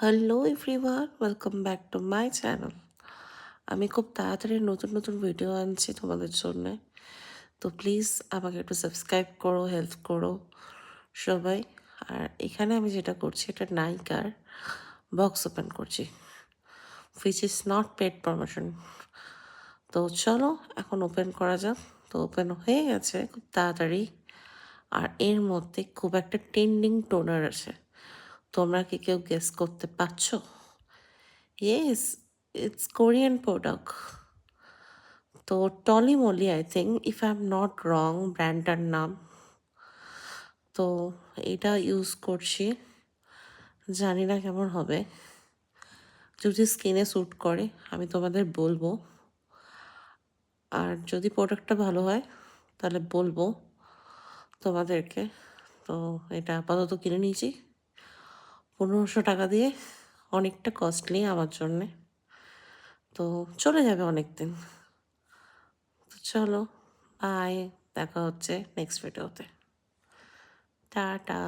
Hello everyone, welcome back to my channel. আমি খুব তাড়াতাড়ি নতুন নতুন ভিডিও আনছি তোমাদের জন্যে। তো প্লিজ আমাকে একটু সাবস্ক্রাইব করো, হেল্প করো সবাই। আর এখানে আমি যেটা করছি, এটা নাইকার বক্স ওপেন করছি, which is not paid promotion. তো চলো এখন ওপেন করা যাক। তো ওপেন হয়ে গেছে খুব তাড়াতাড়ি। আর এর মধ্যে খুব একটা ট্রেন্ডিং টোনার আছে। তোমরা কি কেউ গেস করতে পারছো? Yes, it's Korean product. তো Tony Moly, I think, if I am not wrong ব্র্যান্ডটার নাম। তো এটা ইউজ করছি, জানি না কেমন হবে। যদি স্কিনে স্যুট করে আমি তোমাদের বলবো, আর যদি প্রোডাক্টটা ভালো হয় তাহলে বলবো তোমাদেরকে। তো এটা আপাতত কিনে নিয়েছি 1500 টাকা দিয়ে, অনেকটা কস্টলি আমার জন্যে। তো চলে যাবে অনেক দিন। তো চলো, বাই, দেখা হচ্ছে নেক্সট ভিডিওতে। টাটা।